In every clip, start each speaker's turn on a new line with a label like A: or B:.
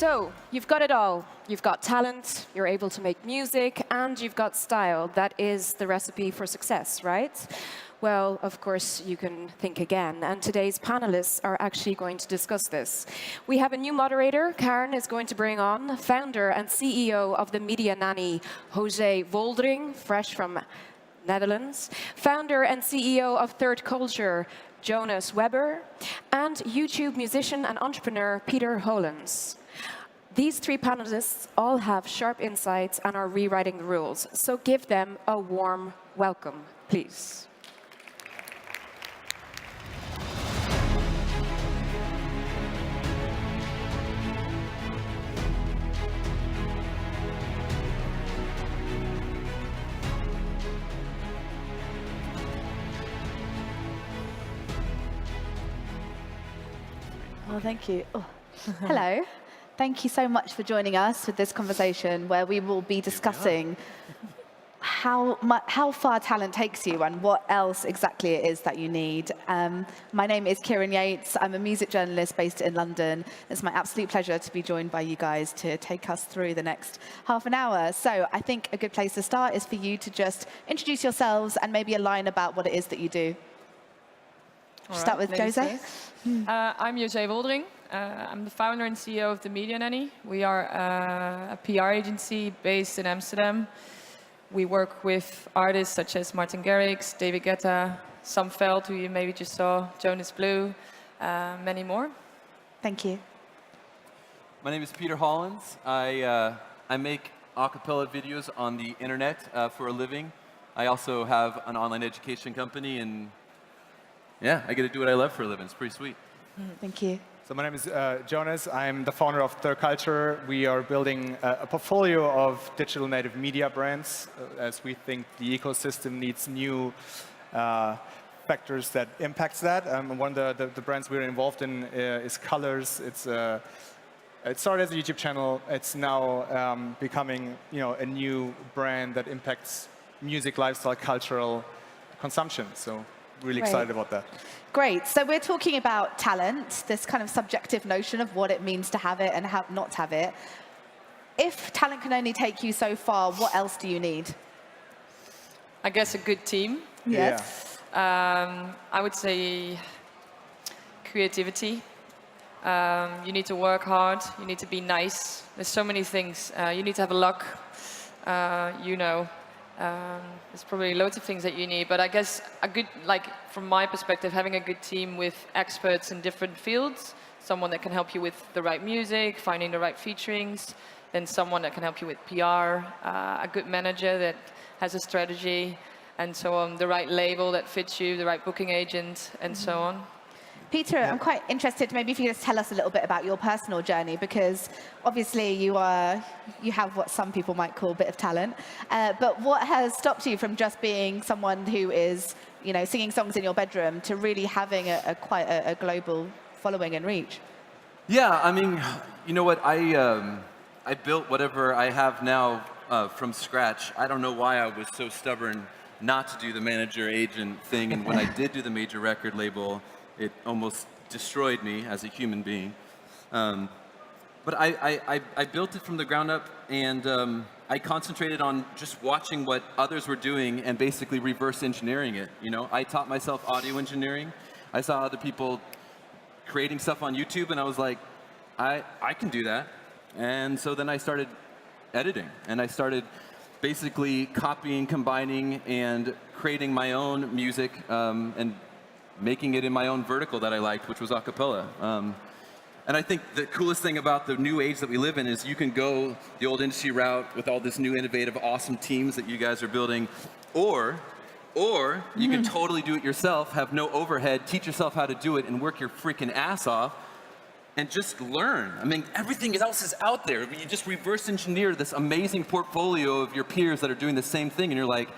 A: So, you've got it all. You've got talent, you're able to make music, and you've got style. That is the recipe for success, right? Well, of course, you can think again. And today's panelists are actually going to discuss this. We have a new moderator. Karen is going to bring on founder and CEO of the media nanny, Jóse Woldring, fresh from Netherlands. Founder and CEO of Third Culture, Jonas Weber. And YouTube musician and entrepreneur, Peter Hollens. These three panelists all have sharp insights and are rewriting the rules. So give them a warm welcome, please.
B: Well, thank you. Oh. Hello. Thank you so much for joining us for this conversation where we will be discussing how far talent takes you and what else exactly it is that you need. My name is Kieran Yates. I'm a music journalist based in London. It's my absolute pleasure to be joined by you guys to take us through the next half an hour. So I think a good place to start is for you to just introduce yourselves and maybe a line about what it is that you do. Start with Jóse.
C: I'm Jóse Woldring. I'm the founder and CEO of the Media Nanny. We are a PR agency based in Amsterdam. We work with artists such as Martin Garrix, David Guetta, Sam Veld, who you maybe just saw, Jonas Blue, many more.
B: Thank you.
D: My name is Peter Hollens. I make a cappella videos on the internet for a living. I also have an online education company, and yeah, I get to do what I love for a living. It's pretty sweet.
B: Thank you.
E: So my name is Jonas. I'm the founder of Third Culture. We are building a portfolio of digital native media brands as we think the ecosystem needs new factors that impacts that. One of the brands we're involved in is Colors. It started as a YouTube channel. It's now becoming a new brand that impacts music, lifestyle, cultural consumption. So really excited about that.
B: Great. So we're talking about talent, this kind of subjective notion of what it means to have it and how not to have it. If talent can only take you so far, what else do you need?
C: I guess a good team.
B: Yes.
C: I would say creativity. You need to work hard. You need to be nice. There's so many things. You need to have luck. There's probably loads of things that you need, but I guess from my perspective, having a good team with experts in different fields, someone that can help you with the right music, finding the right featurings, then someone that can help you with PR, a good manager that has a strategy, and so on, the right label that fits you, the right booking agent, and so on.
B: Peter, I'm quite interested, maybe if you could just tell us a little bit about your personal journey, because obviously you have what some people might call a bit of talent, but what has stopped you from just being someone who is, singing songs in your bedroom to really having quite a global following and reach?
D: Yeah, I mean, you know what? I built whatever I have now from scratch. I don't know why I was so stubborn not to do the manager-agent thing, and when I did do the major record label, it almost destroyed me as a human being. But I built it from the ground up, and I concentrated on just watching what others were doing and basically reverse engineering it. I taught myself audio engineering. I saw other people creating stuff on YouTube, and I was like, I can do that. And so then I started editing, and I started basically copying, combining, and creating my own music, and making it in my own vertical that I liked, which was a cappella. And I think the coolest thing about the new age that we live in is you can go the old industry route with all this new innovative, awesome teams that you guys are building, or you can totally do it yourself, have no overhead, teach yourself how to do it, and work your freaking ass off, and just learn. I mean, everything else is out there. You just reverse engineer this amazing portfolio of your peers that are doing the same thing, and you're like,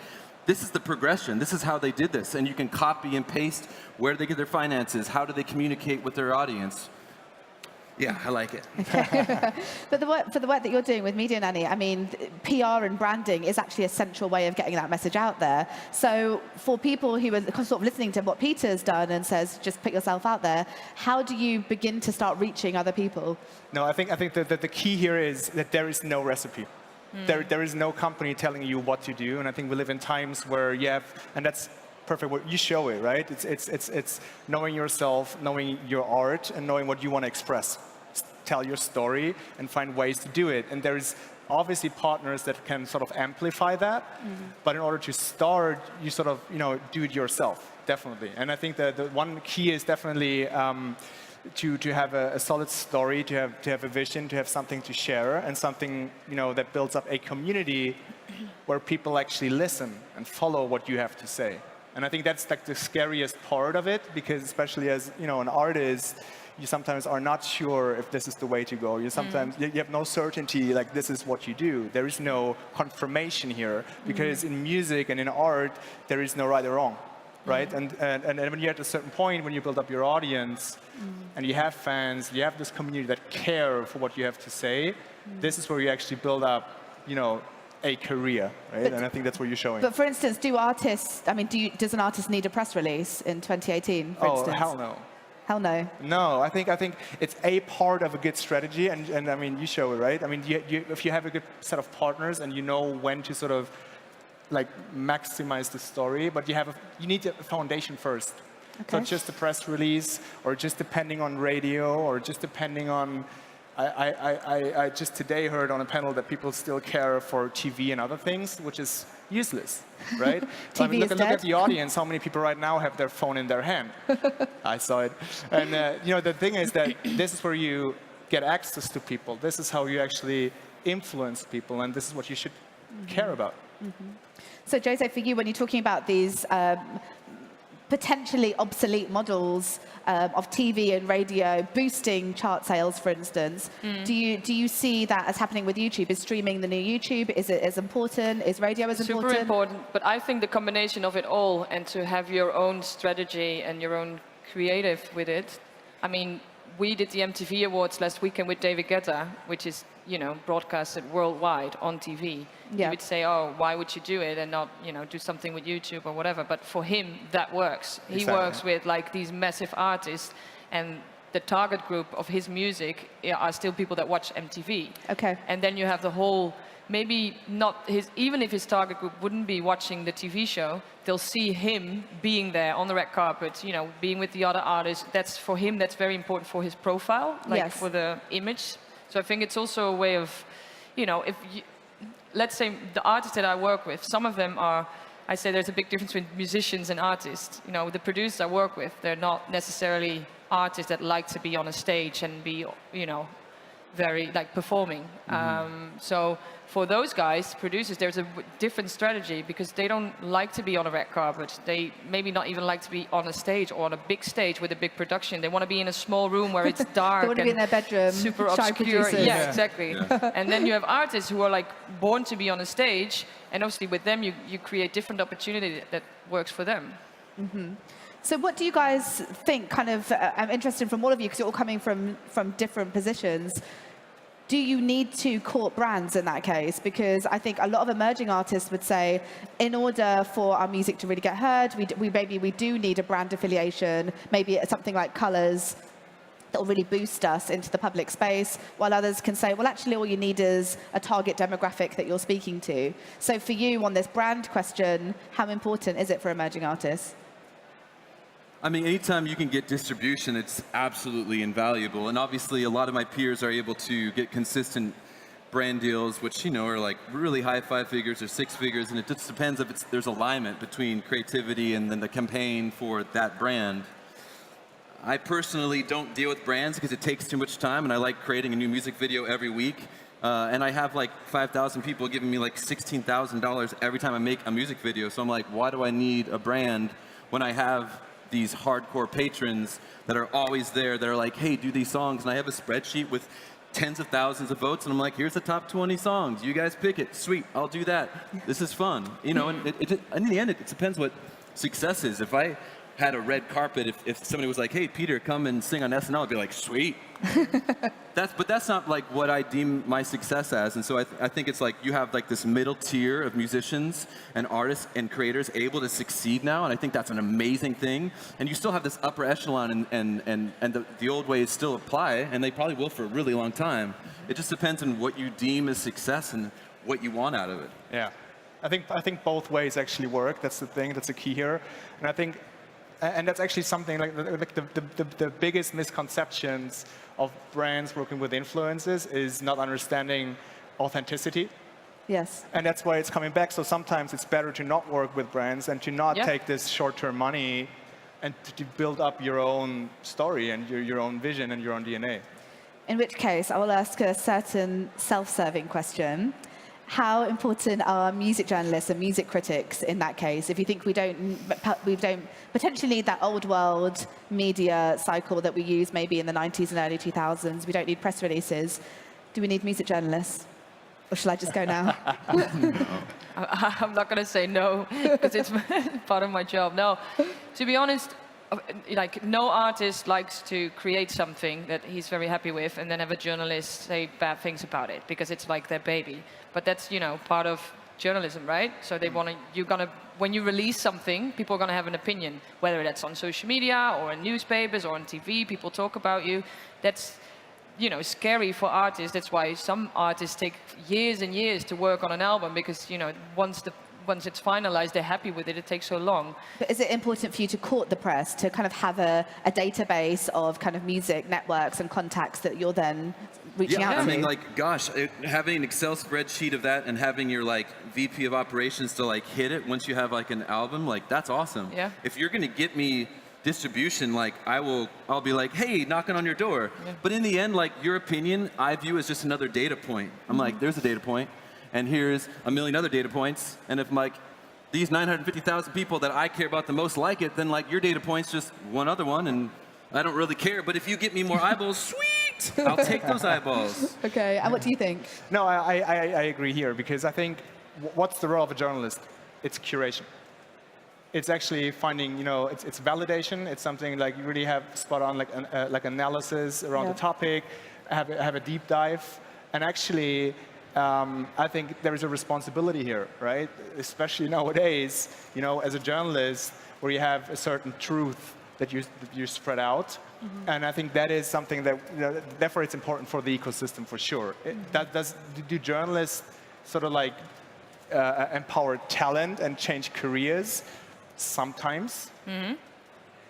D: this is the progression. This is how they did this. And you can copy and paste. Where do they get their finances? How do they communicate with their audience? Yeah, I like it.
B: But for the work that you're doing with Media Nanny, I mean, PR and branding is actually a central way of getting that message out there. So for people who are sort of listening to what Peter's done and says, just put yourself out there, how do you begin to start reaching other people?
E: No, I think that the key here is that there is no recipe. There is no company telling you what to do, and I think we live in times where you have, and that's perfect. What you show it, right? It's knowing yourself, knowing your art, and knowing what you want to express. Tell your story and find ways to do it. And there's obviously partners that can sort of amplify that. But in order to start, you sort of do it yourself, definitely. And I think that the one key is definitely to have a solid story, to have a vision, to have something to share, and something that builds up a community where people actually listen and follow what you have to say. And I think that's like the scariest part of it, because especially as an artist, you sometimes are not sure if this is the way to go. You sometimes you have no certainty, like this is what you do. There is no confirmation here, because in music and in art, there is no right or wrong, right? And when you're at a certain point, when you build up your audience, and you have fans, you have this community that care for what you have to say, this is where you actually build up, a career, right? And I think that's what you're showing.
B: But for instance, does an artist need a press release in 2018, for instance?
E: Oh, hell no.
B: Hell no.
E: No, I think it's a part of a good strategy, and I mean, you show it, right? I mean, if you have a good set of partners and you know when to sort of like maximize the story, but you need a foundation first. Okay. So just a press release, or just depending on radio, or just depending on. I just today heard on a panel that people still care for TV and other things, which is useless, right?
B: TV
E: I mean, look at the audience. How many people right now have their phone in their hand? I saw it. And the thing is that this is where you get access to people. This is how you actually influence people, and this is what you should care about.
B: So, Jose, for you, when you're talking about these potentially obsolete models of TV and radio boosting chart sales, for instance, do you see that as happening with YouTube? Is streaming the new YouTube? Is it as important? Is radio as important?
C: Super important, but I think the combination of it all, and to have your own strategy and your own creative with it. I mean, we did the MTV Awards last weekend with David Guetta, which is broadcasted worldwide on TV. You would say, oh, why would you do it and not, do something with YouTube or whatever? But for him, that works. Exactly. He works with like these massive artists, and the target group of his music are still people that watch MTV.
B: Okay.
C: And then you have the whole, maybe not even if his target group wouldn't be watching the TV show, they'll see him being there on the red carpet, being with the other artists. That's for him, that's very important for his profile, for the image. So I think it's also a way of, let's say the artists that I work with, some of them are, I say there's a big difference between musicians and artists. The producers I work with, they're not necessarily artists that like to be on a stage and be, very performing. So for those guys, producers, there's a different strategy, because they don't like to be on a red carpet. They maybe not even like to be on a stage or on a big stage with a big production. They want to be in a small room where it's dark.
B: They want to be in their bedroom,
C: super obscure. Yeah, exactly. Yeah. And then you have artists who are born to be on a stage, and obviously with them you create different opportunity that works for them.
B: So what do you guys think, I'm interested from all of you, because you're all coming from different positions. Do you need to court brands in that case? Because I think a lot of emerging artists would say, in order for our music to really get heard, we do need a brand affiliation, maybe something like colours that will really boost us into the public space, while others can say, well, actually, all you need is a target demographic that you're speaking to. So for you, on this brand question, how important is it for emerging artists?
D: I mean, anytime you can get distribution, it's absolutely invaluable. And obviously, a lot of my peers are able to get consistent brand deals, which, are like really high 5 figures or 6 figures. And it just depends if there's alignment between creativity and then the campaign for that brand. I personally don't deal with brands because it takes too much time, and I like creating a new music video every week. And I have 5,000 people giving me $16,000 every time I make a music video. So I'm like, why do I need a brand when I have these hardcore patrons that are always there, that are like, hey, do these songs, and I have a spreadsheet with tens of thousands of votes, and I'm like, here's the top 20 songs, you guys pick it, sweet, I'll do that, this is fun, and in the end, it depends what success is. If I had a red carpet, if somebody was like, hey, Peter, come and sing on SNL, I'd be like, sweet. But that's not like what I deem my success as. And so I think it's like you have like this middle tier of musicians and artists and creators able to succeed now. And I think that's an amazing thing. And you still have this upper echelon and the old ways still apply. And they probably will for a really long time. It just depends on what you deem as success and what you want out of it.
E: Yeah. I think both ways actually work. That's the thing. That's the key here. And I think, and that's actually something like the biggest misconceptions of brands working with influencers is not understanding authenticity.
B: Yes.
E: And that's why it's coming back. So sometimes it's better to not work with brands and to not take this short-term money and to build up your own story and your own vision and your own DNA.
B: In which case, I will ask a certain self-serving question. How important are music journalists and music critics in that case? If you think we don't potentially need that old world media cycle that we used maybe in the 90s and early 2000s, we don't need press releases. Do we need music journalists? Or shall I just go now?
C: I'm not going to say no, because it's part of my job. No, to be honest, like no artist likes to create something that he's very happy with and then have a journalist say bad things about it, because it's like their baby. But that's, part of journalism, right? So they want to, when you release something, people are going to have an opinion, whether that's on social media or in newspapers or on TV, people talk about you. That's, scary for artists. That's why some artists take years and years to work on an album, because, once it's finalized, they're happy with it. It takes so long.
B: But is it important for you to court the press, to kind of have a database of kind of music networks and contacts that you're then reaching out to?
D: I mean, like, gosh, having an Excel spreadsheet of that and having your like VP of operations to like hit it once you have like an album, like that's awesome.
C: Yeah.
D: If you're gonna get me distribution, like I'll be like, hey, knocking on your door. Yeah. But in the end, like your opinion, I view as just another data point. I'm like, there's a data point. And here's a million other data points. And if like these 950,000 people that I care about the most like it, then like your data point's just one other one, and I don't really care. But if you get me more eyeballs, sweet, I'll take those eyeballs.
B: Okay, and what do you think?
E: No, I agree here, because I think what's the role of a journalist? It's curation. It's actually finding, it's validation. It's something like you really have spot on like analysis around the topic, have a deep dive, and actually. I think there is a responsibility here, right? Especially nowadays, as a journalist, where you have a certain truth that you spread out. Mm-hmm. And I think that is something that, therefore it's important for the ecosystem for sure. Do journalists sort of like empower talent and change careers? Sometimes. Mm-hmm.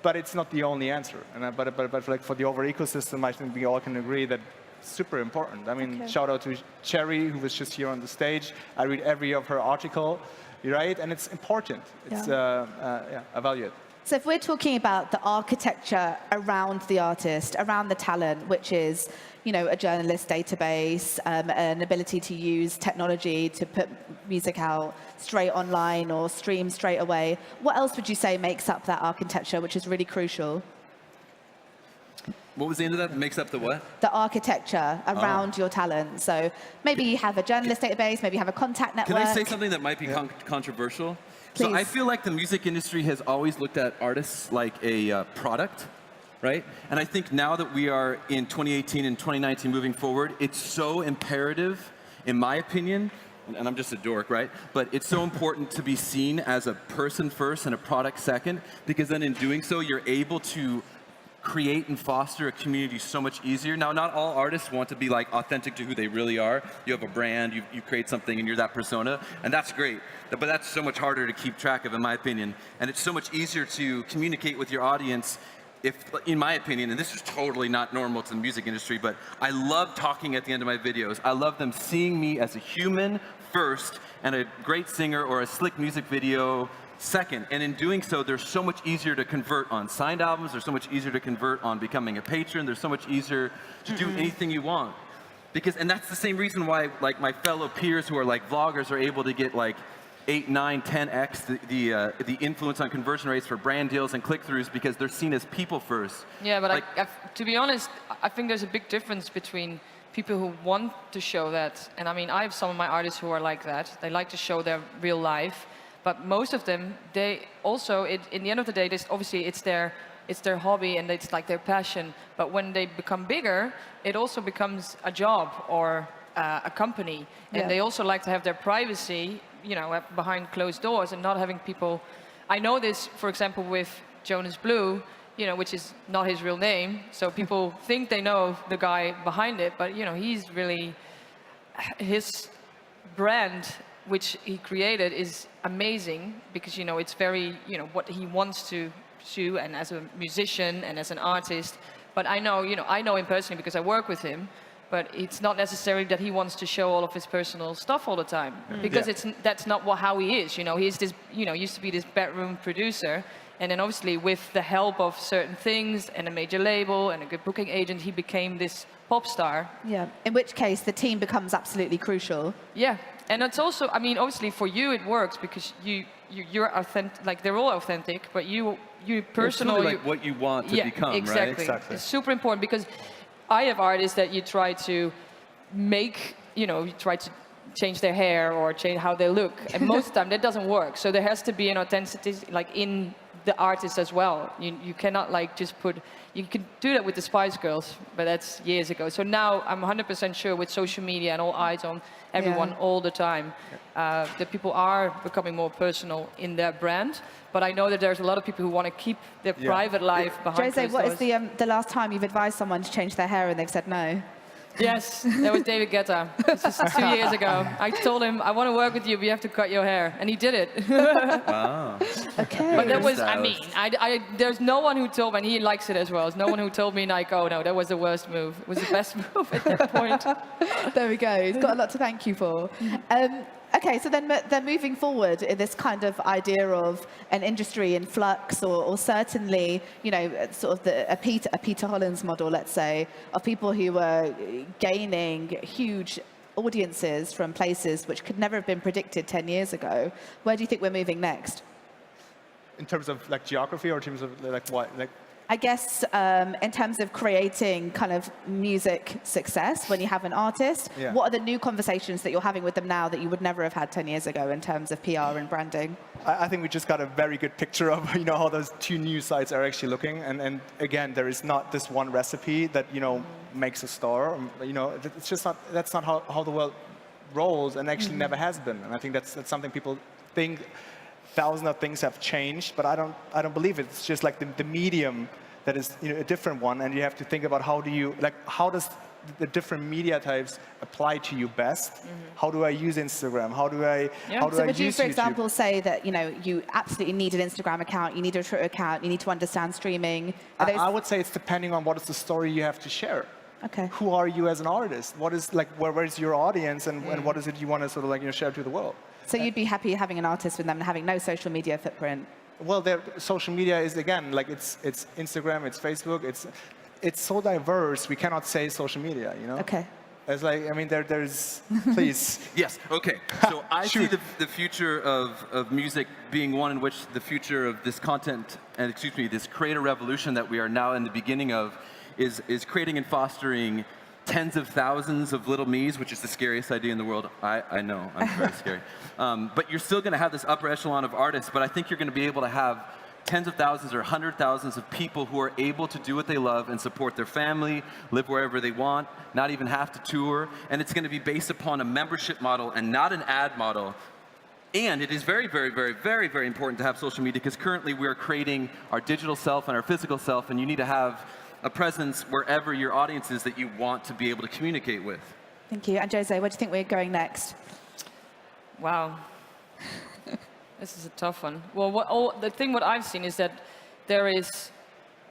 E: But it's not the only answer. But like for the overall ecosystem, I think we all can agree that super important. I mean, shout out to Cherry, who was just here on the stage. I read every of her article, right? And it's important. It's I value it.
B: So if we're talking about the architecture around the artist, around the talent, which is, a journalist database, an ability to use technology to put music out straight online or stream straight away, what else would you say makes up that architecture, which is really crucial?
D: What was the end of that? Makes up the what?
B: The architecture around your talent. So maybe you have a journalist database, maybe you have a contact network.
D: Can I say something that might be controversial?
B: Please.
D: So I feel like the music industry has always looked at artists like a product, right? And I think now that we are in 2018 and 2019 moving forward, it's so imperative, in my opinion, and I'm just a dork, right? But it's so important to be seen as a person first and a product second, because then in doing so, you're able to create and foster a community so much easier. Now, not all artists want to be like authentic to who they really are. You have a brand, you create something, and you're that persona, and that's great. But that's so much harder to keep track of, in my opinion. And it's so much easier to communicate with your audience if, in my opinion, and this is totally not normal to the music industry, but I love talking at the end of my videos. I love them seeing me as a human first, and a great singer or a slick music video second. And in doing so, they're so much easier to convert on signed albums. They're so much easier to convert on becoming a patron. They're so much easier to do anything you want. And that's the same reason why, like, my fellow peers who are like vloggers are able to get like 8, 9, 10x the influence on conversion rates for brand deals and click-throughs, because they're seen as people first.
C: Yeah, but to be honest, I think there's a big difference between people who want to show that, and I mean, I have some of my artists who are like that. They like to show their real life, But most of them, they also, in the end of the day, obviously it's their hobby and it's like their passion. But when they become bigger, it also becomes a job or a company. And they also like to have their privacy, you know, behind closed doors and not having people. I know this, for example, with Jonas Blue, you know, which is not his real name. So people think they know the guy behind it, but you know, he's really, his brand, which he created, is amazing because, you know, it's very, you know, what he wants to do, and as a musician and as an artist. But I know, you know, I know him personally because I work with him. But it's not necessarily that he wants to show all of his personal stuff all the time, because that's not how he is. You know, he's this, you know, used to be this bedroom producer, and then obviously with the help of certain things and a major label and a good booking agent, he became this pop star.
B: Yeah. In which case, the team becomes absolutely crucial.
C: Yeah, and it's also, I mean, obviously for you it works because you're authentic. Like they're all authentic, but you personally,
D: it's really like what you want to become,
C: exactly.
D: right?
E: Exactly.
C: It's super important because I have artists that you try to make, you know, you try to change their hair or change how they look, and most of the time that doesn't work. So there has to be an authenticity, like in the artist as well. You cannot like just put. You can do that with the Spice Girls, but that's years ago. So now I'm 100% sure with social media and all eyes on everyone all the time, that people are becoming more personal in their brand. But I know that there's a lot of people who want to keep their private life behind
B: Jose,
C: closed
B: what
C: doors.
B: is the last time you've advised someone to change their hair and they've said no?
C: Yes, that was David Guetta. This is 2 years ago. I told him, I want to work with you, but you have to cut your hair. And he did it.
D: Wow.
B: Okay.
C: But that was, I mean, there's no one who told me, and he likes it as well. There's no one who told me, like, oh no, that was the worst move. It was the best move at that point.
B: There we go. He's got a lot to thank you for. Okay, so then they're moving forward in this kind of idea of an industry in flux, or certainly, you know, sort of a Peter Hollens model, let's say, of people who were gaining huge audiences from places which could never have been predicted 10 years ago. Where do you think we're moving next?
E: In terms of like geography, or in terms of like what? Like,
B: I guess in terms of creating kind of music success when you have an artist, what are the new conversations that you're having with them now that you would never have had 10 years ago in terms of PR and branding?
E: I think we just got a very good picture of, you know, how those two new sites are actually looking. And again, there is not this one recipe that, you know, makes a star. You know, it's just not, that's not how the world rolls, and actually never has been. And I think that's something people think. Thousands of things have changed, but I don't believe it. It's just like the medium that is, you know, a different one, and you have to think about how does the different media types apply to you best? How do I use Instagram? How do I
B: So would you,
E: use
B: for
E: YouTube?
B: example, say that, you know, you absolutely need an Instagram account, you need a Twitter account, you need to understand streaming?
E: I would say it's depending on what is the story you have to share.
B: Okay.
E: Who are you as an artist? What is like where is your audience, and what is it you want to sort of like, you know, share to the world?
B: So you'd be happy having an artist with them and having no social media footprint?
E: Well, social media is, again, like it's Instagram, it's Facebook, it's so diverse. We cannot say social media, you know.
B: Okay.
E: It's like, I mean, there's please.
D: Yes. Okay. So I see the future of music being one in which the future of this content, and excuse me, this creator revolution that we are now in the beginning of, is creating and fostering tens of thousands of little me's, which is the scariest idea in the world. I know, I'm very scary. But you're still going to have this upper echelon of artists, but I think you're going to be able to have tens of thousands or hundred thousands of people who are able to do what they love and support their family, live wherever they want, not even have to tour. And it's going to be based upon a membership model and not an ad model. And it is very, very, very, very, very important to have social media, because currently we're creating our digital self and our physical self, and you need to have a presence wherever your audience is that you want to be able to communicate with.
B: Thank you. And Jose, where do you think we're going next?
C: Wow. This is a tough one. Well, the thing what I've seen is that there is,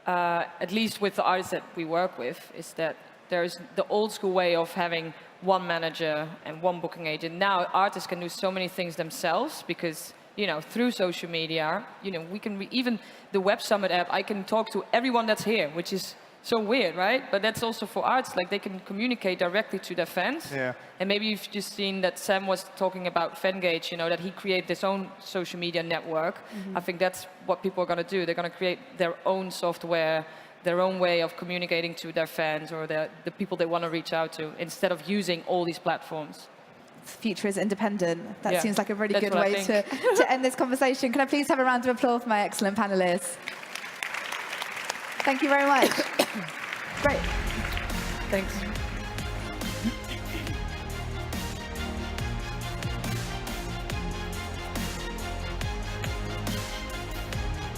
C: at least with the artists that we work with, is that there is the old school way of having one manager and one booking agent. Now artists can do so many things themselves because, you know, through social media, you know, we can even the Web Summit app, I can talk to everyone that's here, which is so weird, right? But that's also for artists, like they can communicate directly to their fans.
E: Yeah.
C: And maybe you've just seen that Sam was talking about Fangage, you know, that he created his own social media network. I think that's what people are going to do. They're going to create their own software, their own way of communicating to their fans or the people they want to reach out to, instead of using all these platforms.
B: future is independent. That
C: Yeah,
B: seems like a really
C: that's
B: good
C: what I
B: way
C: think.
B: to end this conversation. Can I please have a round of applause for my excellent panelists? Thank you very much. Great.
C: Thanks.